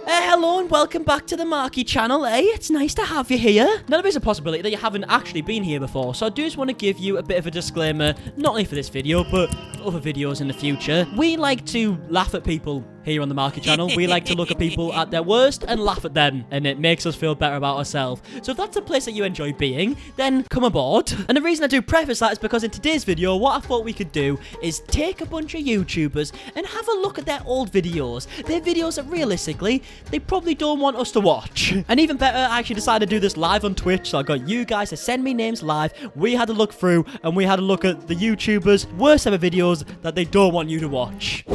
Hello and welcome back to the Marky channel, It's nice to have you here. Now, there is a possibility that you haven't actually been here before, so I do just want to give you a bit of a disclaimer, not only for this video, but other videos in the future. We like to laugh at people here on the Marky channel. We like to look at people at their worst and laugh at them, and it makes us feel better about ourselves. So if that's a place that you enjoy being, then come aboard. And the reason I do preface that is because in today's video, what I thought we could do is take a bunch of YouTubers and have a look at their old videos. Their videos that realistically, they probably don't want us to watch. And even better, I actually decided to do this live on Twitch, so I got you guys to send me names live. We had a look through, and we had a look at the YouTubers' worst ever videos that they don't want you to watch.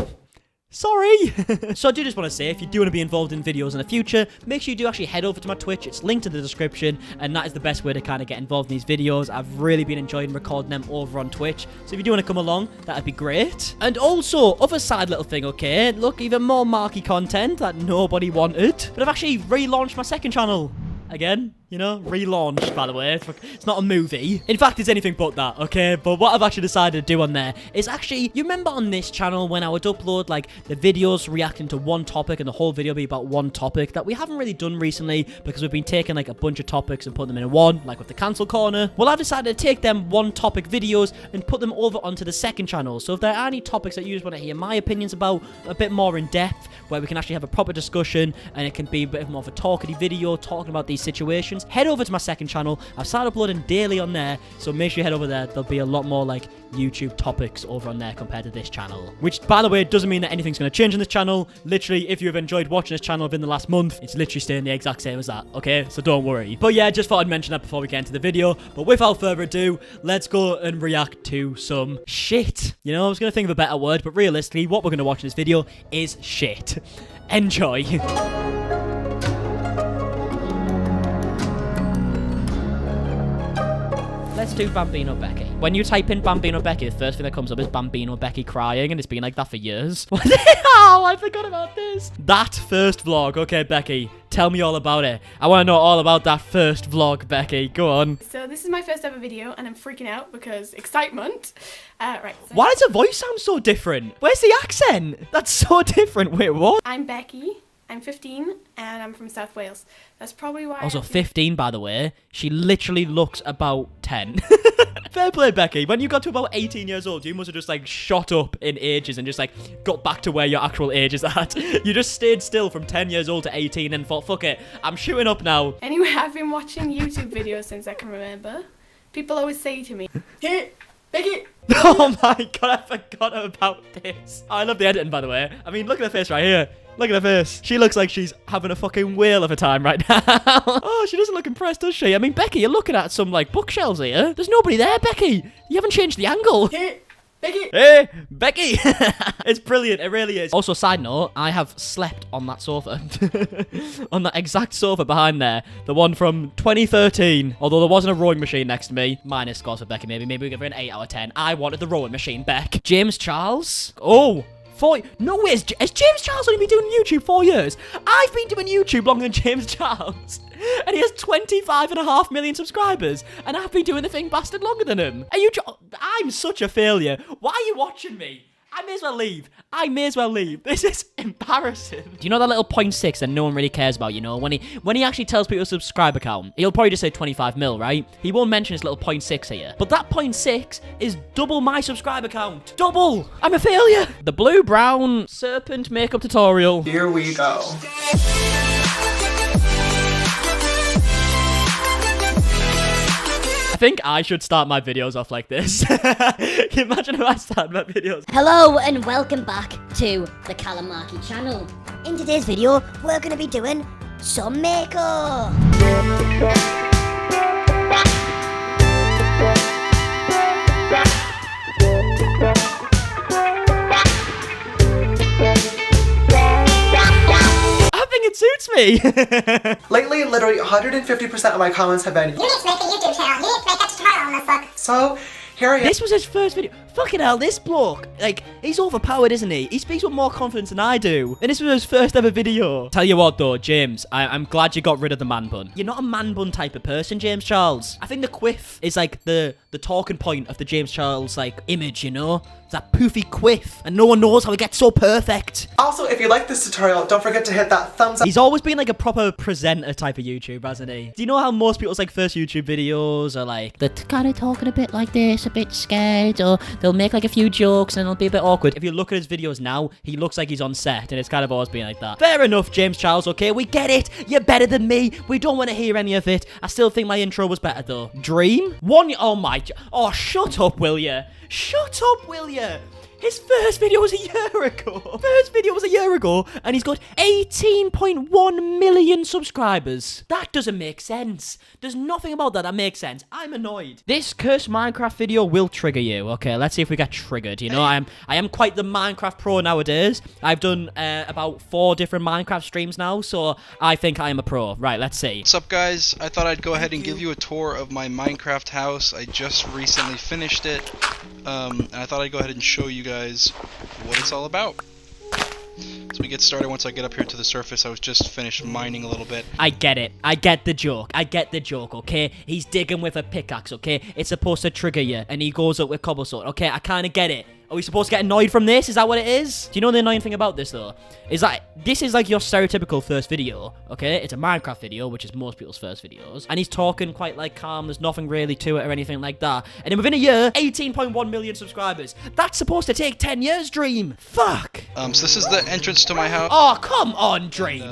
Sorry. So I do just want to say, if you do want to be involved in videos in the future, make sure you do actually head over to my Twitch. It's linked in the description, and that is the best way to kind of get involved in these videos. I've really been enjoying recording them over on Twitch. So if you do want to come along, that'd be great. And also, other side little thing, okay? Look, even more Marky content that nobody wanted. But I've actually relaunched my second channel. Again, you know, relaunched, by the way. It's not a movie. In fact, it's anything but that, okay? But what I've actually decided to do on there is actually, you remember on this channel when I would upload, like, the videos reacting to one topic and the whole video be about one topic that we haven't really done recently because we've been taking, like, a bunch of topics and putting them in one, like with the cancel corner. Well, I've decided to take them one topic videos and put them over onto the second channel. So if there are any topics that you just want to hear my opinions about a bit more in depth, where we can actually have a proper discussion and it can be a bit more of a talky video talking about these situations, head over to my second channel. I've started uploading daily on there, so make sure you head over there. There'll be a lot more like YouTube topics over on there compared to this channel, which, by the way, doesn't mean that anything's going to change on this channel. Literally, if you've enjoyed watching this channel within the last month, it's literally staying the exact same as that, okay? So don't worry. But yeah, just thought I'd mention that before we get into the video. But without further ado, let's go and react to some shit. You know, I was going to think of a better word, but realistically, what we're going to watch in this video is shit. Enjoy. Let's do Bambino Becky. When you type in Bambino Becky, the first thing that comes up is Bambino Becky crying, and it's been like that for years. What the hell? I forgot about this. That first vlog. Okay, Becky, tell me all about it. I want to know all about that first vlog, Becky. Go on. So this is my first ever video, and I'm freaking out because excitement. Right. So why does her voice sound so different? Where's the accent? That's so different. Wait, what? I'm Becky. I'm 15, and I'm from South Wales. That's probably why. Also, 15, by the way. She literally looks about 10. Fair play, Becky. When you got to about 18 years old, you must have just, like, shot up in ages and just, like, got back to where your actual age is at. You just stayed still from 10 years old to 18 and thought, fuck it, I'm shooting up now. Anyway, I've been watching YouTube videos since I can remember. People always say to me, "Hey, Becky!" Oh my god, I forgot about this. I love the editing, by the way. I mean, look at her face right here. Look at her face. She looks like she's having a fucking whale of a time right now. Oh, she doesn't look impressed, does she? I mean, Becky, you're looking at some, like, bookshelves here. There's nobody there, Becky. You haven't changed the angle. Hey, Becky! Hey, Becky! It's brilliant. It really is. Also, side note, I have slept on that sofa. On that exact sofa behind there. The one from 2013. Although there wasn't a rowing machine next to me. Minus scores for Becky, maybe. Maybe we give her an 8 out of 10. I wanted the rowing machine, Beck. James Charles? Oh. No way, has James Charles only been doing YouTube 4 years? I've been doing YouTube longer than James Charles. And he has 25.5 million subscribers. And I've been doing the thing bastard longer than him. I'm such a failure. Why are you watching me? I may as well leave. I may as well leave. This is embarrassing. Do you know that little 0.6 that no one really cares about, you know? When he actually tells people a subscriber count, he'll probably just say 25 mil, right? He won't mention his little 0.6 here. But that 0.6 is double my subscriber count. Double! I'm a failure! The blue-brown serpent makeup tutorial. Here we go. I think I should start my videos off like this. Can you imagine if I started my videos? Hello and welcome back to the Marky channel. In today's video, we're going to be doing some makeup. It suits me. Lately, literally 150% of my comments have been, "You need to make a YouTube channel. You need to make a tutorial on this book." So, here I am. This was his first video. Fucking hell, this bloke, like, he's overpowered, isn't he? He speaks with more confidence than I do. And this was his first ever video. Tell you what, though, James, I'm glad you got rid of the man bun. You're not a man bun type of person, James Charles. I think the quiff is, like, the talking point of the James Charles, like, image, you know? It's that poofy quiff. And no one knows how it gets so perfect. Also, if you like this tutorial, don't forget to hit that thumbs up. He's always been, like, a proper presenter type of YouTuber, hasn't he? Do you know how most people's, like, first YouTube videos are, like, they're kind of talking a bit like this, a bit scared, or they'll make, like, a few jokes and it'll be a bit awkward. If you look at his videos now, he looks like he's on set, and it's kind of always been like that. Fair enough, James Charles, okay? We get it. You're better than me. We don't want to hear any of it. I still think my intro was better, though. Dream? Oh, my... Oh, shut up, will ya? Shut up, will ya? His first video was a year ago. And he's got 18.1 million subscribers. That doesn't make sense. There's nothing about that makes sense. I'm annoyed. This cursed Minecraft video will trigger you. Okay, let's see if we get triggered. You know, I am quite the Minecraft pro nowadays. I've done about 4 different Minecraft streams now, so I think I am a pro. Right, let's see. What's up, guys? I thought I'd go ahead and give you a tour of my Minecraft house. I just recently finished it. And I thought I'd go ahead and show you guys what it's all about. So we get started once I get up here to the surface. I was just finished mining a little bit. I get it. I get the joke, okay? He's digging with a pickaxe, okay? It's supposed to trigger you, and he goes up with cobblestone, okay? I kind of get it. Are we supposed to get annoyed from this? Is that what it is? Do you know the annoying thing about this, though? Is that this is like your stereotypical first video, okay? It's a Minecraft video, which is most people's first videos. And he's talking quite, like, calm. There's nothing really to it or anything like that. And then within a year, 18.1 million subscribers. That's supposed to take 10 years, Dream. Fuck. So this is the entrance to my house. Oh, come on, Dream.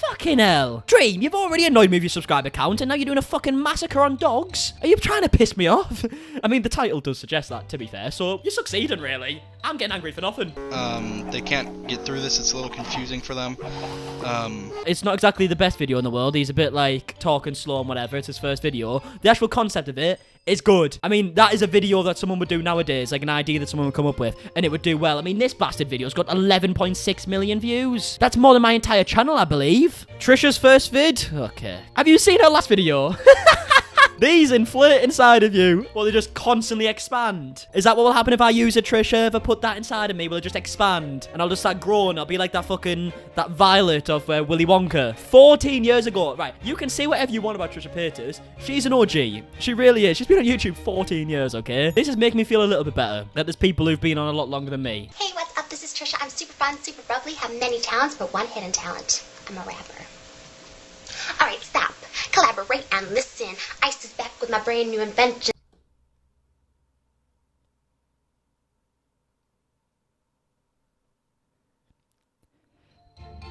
Fucking hell. Dream, you've already annoyed me with your subscriber count, and now you're doing a fucking massacre on dogs? Are you trying to piss me off? I mean, the title does suggest that, to be fair, so you're succeeding, really. I'm getting angry for nothing. They can't get through this. It's a little confusing for them. It's not exactly the best video in the world. He's a bit, like, talking slow and whatever. It's his first video. The actual concept of it is good. I mean, that is a video that someone would do nowadays, like an idea that someone would come up with, and it would do well. I mean, this bastard video's got 11.6 million views. That's more than my entire channel, I believe. Trisha's first vid? Okay. Have you seen her last video? These inflate inside of you. Will they just constantly expand? Is that what will happen if I use a Trisha? If I put that inside of me, will it just expand? And I'll just start growing. I'll be like that Violet of Willy Wonka. 14 years ago. Right, you can say whatever you want about Trisha Paytas. She's an OG. She really is. She's been on YouTube 14 years, okay? This is making me feel a little bit better. That there's people who've been on a lot longer than me. Hey, what's up? This is Trisha. I'm super fun, super bubbly, have many talents, but one hidden talent. I'm a rapper. Alright, stop. Collaborate and listen. Ice is back with my brand new invention.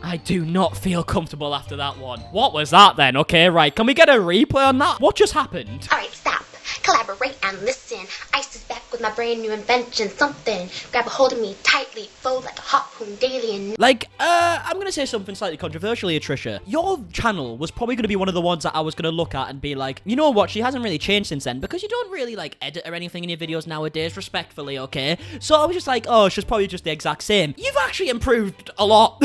I do not feel comfortable after that one. What was that then? Okay, right. Can we get a replay on that? What just happened? Alright, stop. Collaborate and listen. Ice is back with my brand new invention. Something. Grab a hold of me tightly. Fold like a harpoon daily and... Like, I'm going to say something slightly controversial here, Trisha. Your channel was probably going to be one of the ones that I was going to look at and be like, you know what? She hasn't really changed since then because you don't really, like, edit or anything in your videos nowadays, respectfully, okay? So I was just like, oh, she's probably just the exact same. You've actually improved a lot.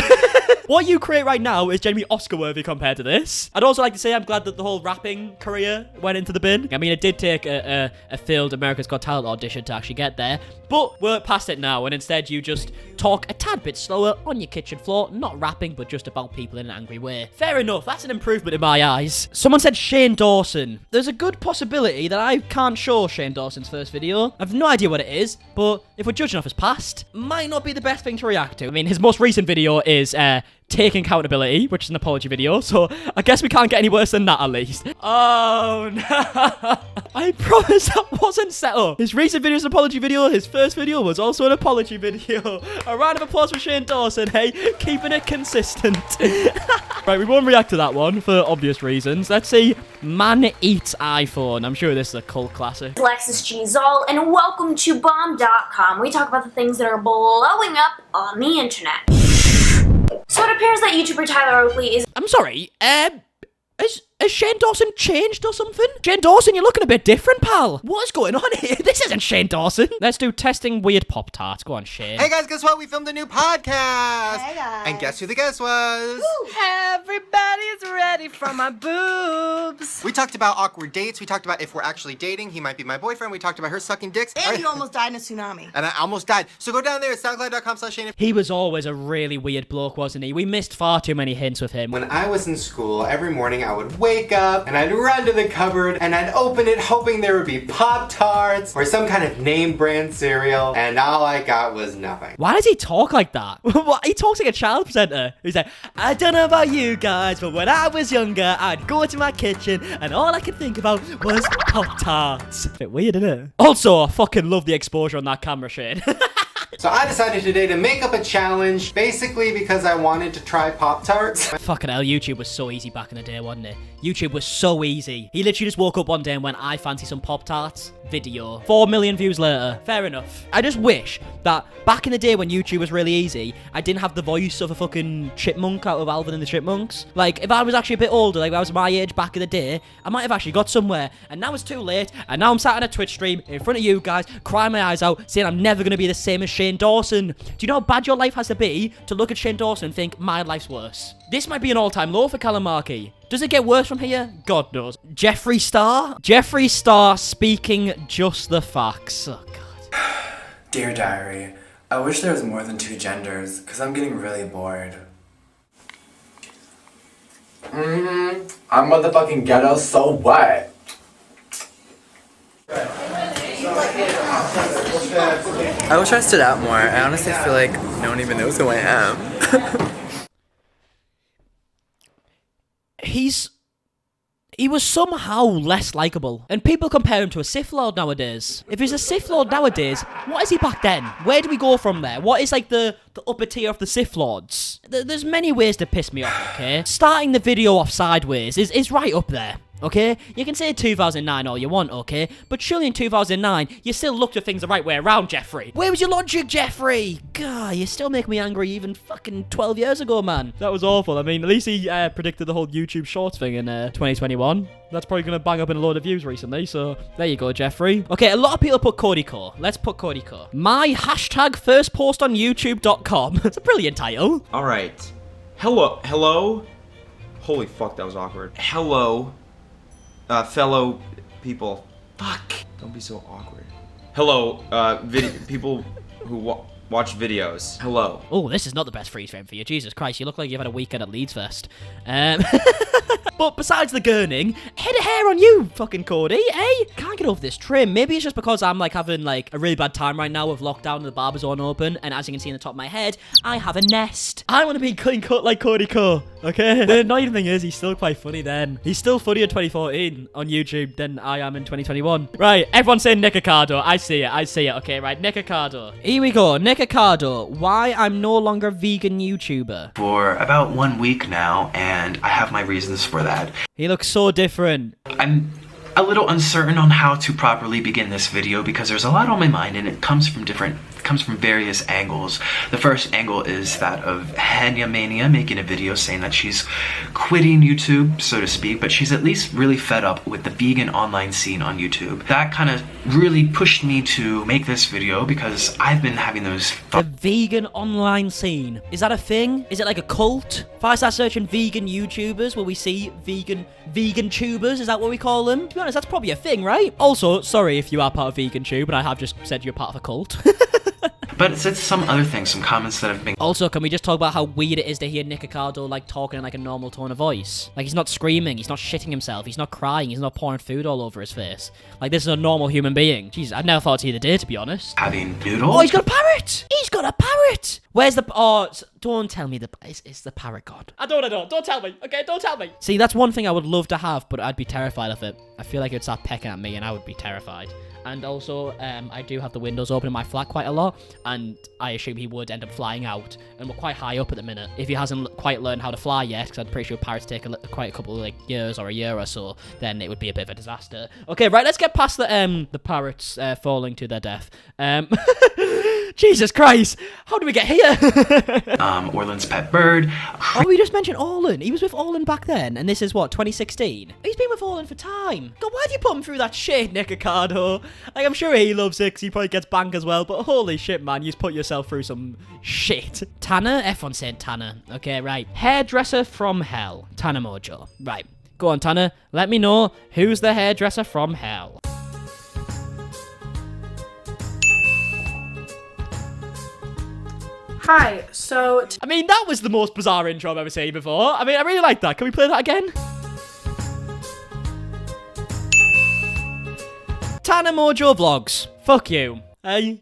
What you create right now is genuinely Oscar-worthy compared to this. I'd also like to say I'm glad that the whole rapping career went into the bin. I mean, it did take a failed America's Got Talent audition to actually get there, but we're past it now, and instead you just talk a tad bit slower on your kitchen floor, not rapping, but just about people in an angry way. Fair enough, that's an improvement in my eyes. Someone said Shane Dawson. There's a good possibility that I can't show Shane Dawson's first video. I've no idea what it is, but if we're judging off his past, might not be the best thing to react to. I mean, his most recent video is taking accountability, which is an apology video, so I guess we can't get any worse than that, at least. Oh, no. I promise that wasn't set up. His recent video is an apology video. His first video was also an apology video. A round of applause for Shane Dawson, hey? Keeping it consistent. Right, we won't react to that one for obvious reasons. Let's see. Man Eats iPhone. I'm sure this is a cult classic. Alexis G. Zoll, and welcome to Bomb.com. We talk about the things that are blowing up on the internet. So it appears that YouTuber Tyler Oakley is... I'm sorry, has Shane Dawson changed or something? Shane Dawson, you're looking a bit different, pal. What is going on here? This isn't Shane Dawson. Let's do testing weird Pop-Tarts. Go on, Shane. Hey guys, guess what? We filmed a new podcast. Hey guys. And guess who the guest was? Everybody's ready ready for my boobs. We talked about awkward dates. We talked about if we're actually dating, he might be my boyfriend. We talked about her sucking dicks. And you almost died in a tsunami. And I almost died. So go down there at soundcloud.com/Shane. He was always a really weird bloke, wasn't he? We missed far too many hints with him. When I was in school, every morning I would wake up and I'd run to the cupboard and I'd open it hoping there would be Pop-Tarts or some kind of name brand cereal, and all I got was nothing. Why does he talk like that? What? He talks like a child presenter. He's like, I don't know about you guys, but when I was younger, I'd go to my kitchen and all I could think about was Pop-Tarts. Bit weird, isn't it? Also, I fucking love the exposure on that camera, Shane. So I decided today to make up a challenge, basically because I wanted to try Pop-Tarts. Fucking hell, YouTube was so easy back in the day, wasn't it? YouTube was so easy. He literally just woke up one day and went, I fancy some Pop-Tarts. Video. 4 million views later. Fair enough. I just wish that back in the day when YouTube was really easy, I didn't have the voice of a fucking chipmunk out of Alvin and the Chipmunks. Like, if I was actually a bit older, like if I was my age back in the day, I might have actually got somewhere. And now it's too late, and now I'm sat on a Twitch stream in front of you guys, crying my eyes out, saying I'm never going to be the same as Shane Dawson. Do you know how bad your life has to be to look at Shane Dawson and think, my life's worse? This might be an all-time low for Callum MARKIE. Does it get worse from here? God knows. Jeffree Star? Jeffree Star speaking just the facts. Oh, God. Dear Diary, I wish there was more than 2 genders, because I'm getting really bored. I'm motherfucking ghetto, so what? I wish I stood out more. I honestly feel like no one even knows who I am. He was somehow less likable. And people compare him to a Sith Lord nowadays. If he's a Sith Lord nowadays, what is he back then? Where do we go from there? What is like the upper tier of the Sith Lords? There's many ways to piss me off, okay? Starting the video off sideways is right up there. Okay? You can say 2009 all you want, okay? But surely in 2009, you still looked at things the right way around, Jeffree. Where was your logic, Jeffree? God, you still make me angry even fucking 12 years ago, man. That was awful. I mean, at least he predicted the whole YouTube Shorts thing in 2021. That's probably going to bang up in a load of views recently, so there you go, Jeffree. Okay, a lot of people put Cody Ko. Let's put Cody Ko. My hashtag first post on YouTube.com. It's a brilliant title. All right. Hello? Holy fuck, that was awkward. Hello. Fellow people. Fuck. Don't be so awkward. Hello, people who watch videos. Hello. Oh, this is not the best freeze frame for you. Jesus Christ, you look like you've had a weekend at Leeds Fest. But besides the gurning, head of hair on you, fucking Cody, eh? Can't get over this trim. Maybe it's just because I'm like having like a really bad time right now with lockdown and the barbers aren't open, and as you can see in the top of my head, I have a nest. I want to be clean cut like Cody Ko, okay? The annoying thing is he's still quite funny then. He's still funnier in 2014 on YouTube than I am in 2021. Right, everyone's saying Nick Ocado. I see it, okay, right, Nick Ocado. Here we go, Nick Ocado. Why I'm no longer vegan YouTuber. For about 1 week now, and I have my reasons for that. He looks so different. I'm a little uncertain on how to properly begin this video because there's a lot on my mind and it comes from various angles. The first angle is that of Hanya Mania making a video saying that she's quitting YouTube, so to speak, but she's at least really fed up with the vegan online scene on YouTube. That kind of really pushed me to make this video because I've been having those The vegan online scene. Is that a thing? Is it like a cult? If I start searching vegan YouTubers, will we see vegan tubers? Is that what we call them? To be honest, that's probably a thing, right? Also, sorry if you are part of Vegan Tube, and I have just said you're part of a cult. But it's some other things, some comments that have been... Also, can we just talk about how weird it is to hear Nick Ocado, like, talking in, like, a normal tone of voice? Like, he's not screaming, he's not shitting himself, he's not crying, he's not pouring food all over his face. Like, this is a normal human being. Jeez, I never thought to see the day, to be honest. Having noodles? Oh, he's got a parrot! He's got a parrot! Where's the... Oh, don't tell me it's the parrot god. I don't know. Don't tell me, okay? Don't tell me. See, that's one thing I would love to have, but I'd be terrified of it. I feel like it'd start pecking at me, and I would be terrified. And also, I do have the windows open in my flat quite a lot, and I assume he would end up flying out. And we're quite high up at the minute. If he hasn't quite learned how to fly yet, because I'm pretty sure parrots take quite a couple of like years or a year or so, then it would be a bit of a disaster. Okay, right, let's get past the parrots falling to their death. Jesus Christ. How did we get here? Orland's pet bird. Oh, we just mentioned Orland. He was with Orland back then, and this is what, 2016? He's been with Orland for time. God, why'd you put him through that shit, Nick Ricardo? Like, I'm sure he loves it 'cause he probably gets banged as well, but holy shit, man, you just put yourself through some shit. Tana? Everyone's saying Tana. Okay, right. Hairdresser from hell. Tana Mongeau. Right. Go on, Tana. Let me know who's the hairdresser from hell. Hi, so I mean, that was the most bizarre intro I've ever seen before. I mean, I really like that. Can we play that again? Tana Mongeau vlogs. Fuck you. Hey.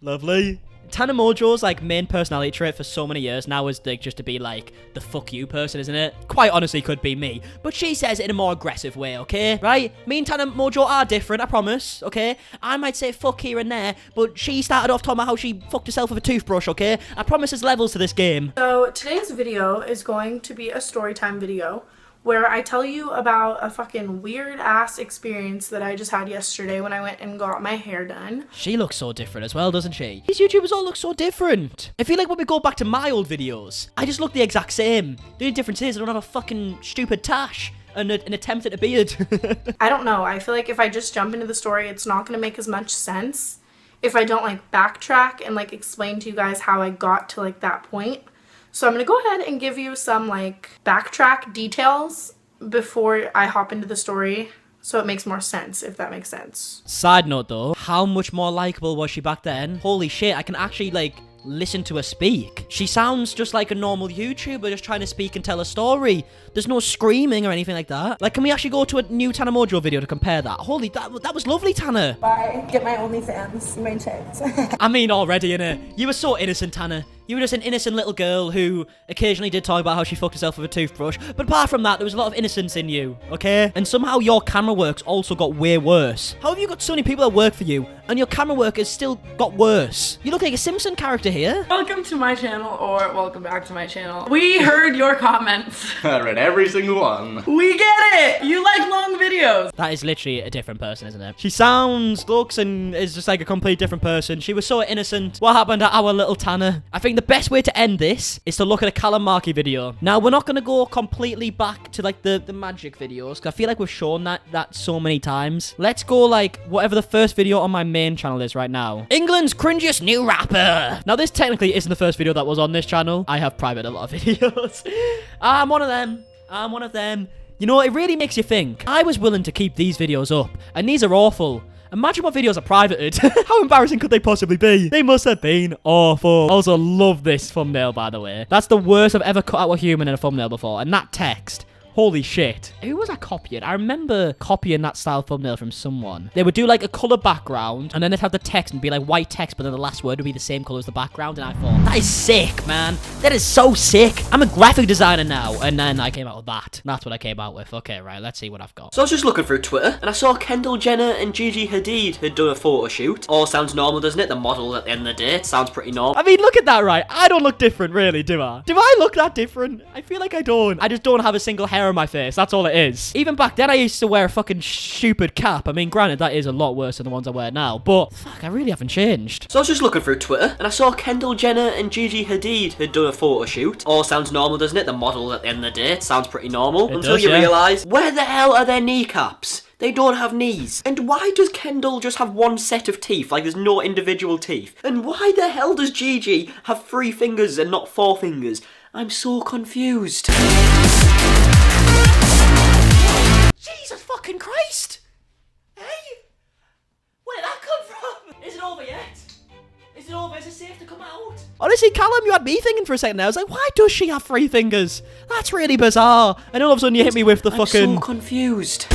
Lovely. Tana Mongeau's like main personality trait for so many years now is like just to be like the fuck you person, isn't it? Quite honestly could be me, but she says it in a more aggressive way, okay? Right? Me and Tana Mongeau are different, I promise, okay? I might say fuck here and there, but she started off talking about how she fucked herself with a toothbrush, okay? I promise there's levels to this game. So today's video is going to be a story time video where I tell you about a fucking weird ass experience that I just had yesterday when I went and got my hair done. She looks so different as well, doesn't she? These YouTubers all look so different. I feel like when we go back to my old videos, I just look the exact same. The only difference is I don't have a fucking stupid tash and an attempt at a beard. I don't know. I feel like if I just jump into the story, it's not going to make as much sense if I don't like backtrack and like explain to you guys how I got to like that point. So I'm going to go ahead and give you some like backtrack details before I hop into the story so it makes more sense, if that makes sense. Side note though, how much more likable was she back then? Holy shit, I can actually like listen to her speak. She sounds just like a normal YouTuber just trying to speak and tell a story. There's no screaming or anything like that. Like, can we actually go to a new Tana Mongeau video to compare that? Holy, that was lovely, Tana. Bye. Get my OnlyFans, my checks. I mean, already, innit? You were so innocent, Tana. You were just an innocent little girl who occasionally did talk about how she fucked herself with a toothbrush. But apart from that, there was a lot of innocence in you, okay? And somehow your camera work's also got way worse. How have you got so many people that work for you, and your camera work has still got worse? You look like a Simpson character here. Welcome to my channel, or welcome back to my channel. We heard your comments. I read every single one. We get it! You like long videos. That is literally a different person, isn't it? She sounds, looks, and is just like a complete different person. She was so innocent. What happened to our little Tana? I think the best way to end this is to look at a MARKIE video. Now, we're not going to go completely back to like the magic videos, because I feel like we've shown that so many times. Let's go like whatever the first video on my main channel is right now. England's cringiest new rapper. Now, this technically isn't the first video that was on this channel. I have private a lot of videos. I'm one of them. I'm one of them. You know, it really makes you think. I was willing to keep these videos up, and these are awful. Imagine what videos are privated. How embarrassing could they possibly be? They must have been awful. I also love this thumbnail, by the way. That's the worst I've ever cut out a human in a thumbnail before. And that text. Holy shit. Who was I copying? I remember copying that style thumbnail from someone. They would do like a color background, and then they'd have the text and be like white text, but then the last word would be the same color as the background, and I thought, that is sick, man. That is so sick. I'm a graphic designer now, and then I came out with that. That's what I came out with. Okay, right, let's see what I've got. So I was just looking through Twitter, and I saw Kendall Jenner and Gigi Hadid had done a photo shoot. All sounds normal, doesn't it? The model at the end of the day, it sounds pretty normal. I mean, look at that, right? I don't look different, really, do I? Do I look that different? I feel like I don't. I just don't have a single hair on my face. That's all it is. Even back then, I used to wear a fucking stupid cap. I mean, granted, that is a lot worse than the ones I wear now, but fuck, I really haven't changed. So I was just looking through Twitter, and I saw Kendall Jenner and Gigi Hadid had done a photo shoot. All sounds normal, doesn't it? The model at the end of the day, it sounds pretty normal. Until you realise, where the hell are their kneecaps? They don't have knees. And why does Kendall just have one set of teeth, like there's no individual teeth? And why the hell does Gigi have 3 fingers and not 4 fingers? I'm so confused. Jesus fucking Christ! Hey? Where did that come from? Is it over yet? Is it over? Is it safe to come out? Honestly, Callum, you had me thinking for a second there. I was like, why does she have 3 fingers? That's really bizarre. And all of a sudden you hit me with the fucking... I'm so confused.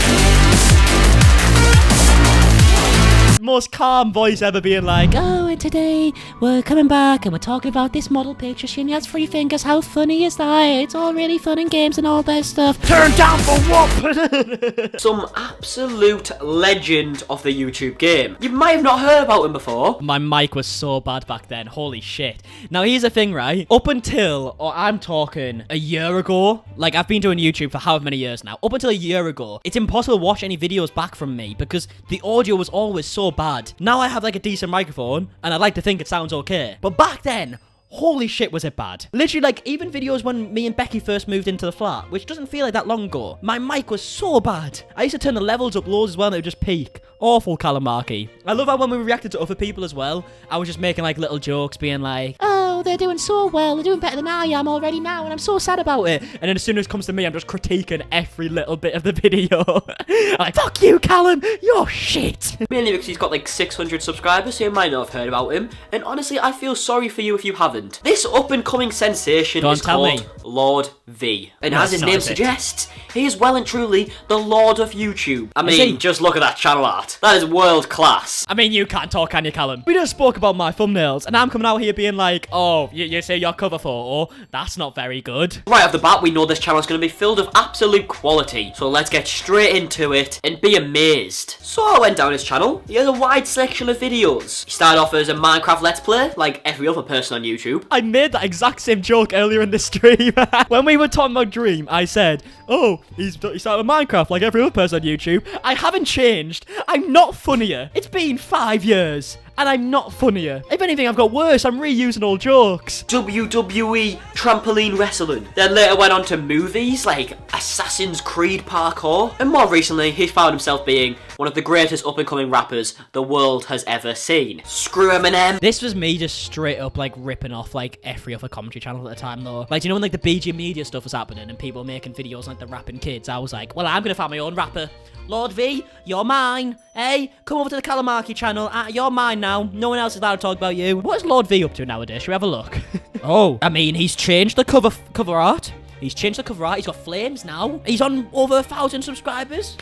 Most calm voice ever being like, oh, and today we're coming back and we're talking about this model picture. She only has 3 fingers. How funny is that? It's all really fun and games and all that stuff. Turn down for what? Some absolute legend of the YouTube game. You might have not heard about him before. My mic was so bad back then. Holy shit. Now, here's the thing, right? Up until, or I'm talking a year ago, like I've been doing YouTube for however many years now. Up until a year ago, it's impossible to watch any videos back from me because the audio was always so so bad. Now I have like a decent microphone, and I'd like to think it sounds okay. But back then, holy shit was it bad. Literally, like, even videos when me and Becky first moved into the flat, which doesn't feel like that long ago, my mic was so bad. I used to turn the levels up loads as well, and it would just peak. Awful, Callum Markie. I love how when we reacted to other people as well, I was just making, like, little jokes, being like, oh, they're doing so well, they're doing better than I am already now, and I'm so sad about it. And then as soon as it comes to me, I'm just critiquing every little bit of the video. I'm like, fuck you, Callum, you're shit. Mainly because he's got like 600 subscribers, so you might not have heard about him. And honestly, I feel sorry for you if you haven't. This up-and-coming sensation is called Lord V. And as his name suggests, he is well and truly the Lord of YouTube. I mean, just look at that channel art. That is world class. I mean, you can't talk, can you, Callum? We just spoke about my thumbnails, and I'm coming out here being like, oh, you say your cover photo? That's not very good. Right off the bat, we know this channel is going to be filled with absolute quality. So let's get straight into it and be amazed. So I went down his channel. He has a wide selection of videos. He started off as a Minecraft Let's Play, like every other person on YouTube. I made that exact same joke earlier in the stream. When we were talking about Dream, I said, oh, he started with Minecraft like every other person on YouTube. I haven't changed. I'm not funnier. It's been 5 years. And I'm not funnier. If anything, I've got worse. I'm reusing old jokes. WWE trampoline wrestling. Then later went on to movies like Assassin's Creed parkour. And more recently, he found himself being one of the greatest up-and-coming rappers the world has ever seen. Screw Eminem. This was me just straight up like ripping off like every other commentary channel at the time though. Like, do you know when like the BG Media stuff was happening and people making videos like the rapping kids? I was like, well, I'm gonna find my own rapper. Lord V, you're mine. Hey, come over to the Callum Markie channel. You're mine now. No one else is allowed to talk about you. What is Lord V up to nowadays? Should we have a look? Oh, I mean, he's changed the cover art. He's changed the cover art. He's got flames now. He's on over 1,000 subscribers.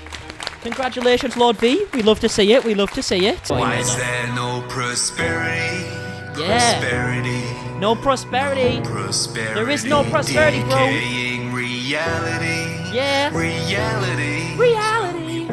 Congratulations, Lord V. We love to see it. We love to see it. Why is there no prosperity? Yeah. Prosperity. No prosperity. Prosperity. There is no prosperity, bro. Decaying reality. Yeah. Reality. Reality.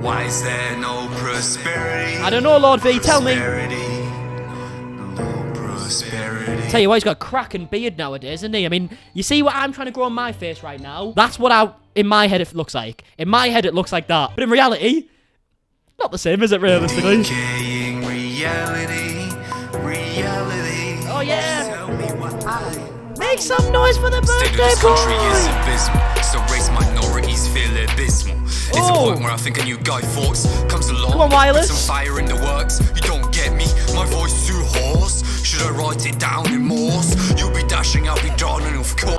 Why is there no prosperity? I don't know, Lord V. Tell me. No prosperity. Tell you what, he's got a cracking beard nowadays, isn't he? I mean, you see what I'm trying to grow on my face right now? That's what in my head it looks like. In my head it looks like that. But in reality, not the same, is it, realistically? Decaying reality. Reality. Oh, yeah. Make some noise for the birthday boy! Is abysmal, so race minorities feel abysmal. It's a point where I think a new Guy Fawkes comes along. Come on, Wireless. Put some fire in the works. You don't get me, my voice too hoarse. Should I write it down in Morse? You'll be dashing, I'll be darling, of course.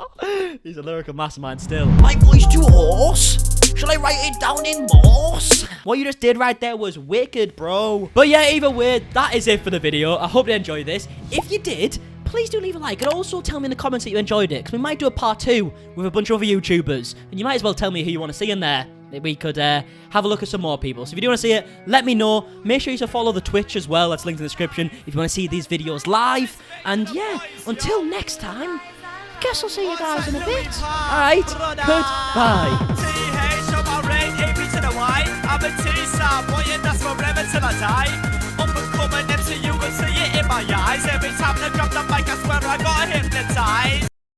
He's a lyrical mastermind still. My voice too hoarse? Should I write it down in Morse? What you just did right there was wicked, bro. But yeah, either way, that is it for the video. I hope you enjoyed this. If you did, please do leave a like, and also tell me in the comments that you enjoyed it, because we might do a part 2 with a bunch of other YouTubers, and you might as well tell me who you want to see in there. We could have a look at some more people. So if you do want to see it, let me know. Make sure you to follow the Twitch as well. That's linked in the description if you want to see these videos live. And yeah, until next time, guess I'll see you guys in a bit. Alright, goodbye. Up and coming MC, you can see it in my eyes. Every time I drop the mic, I swear I got hypnotized.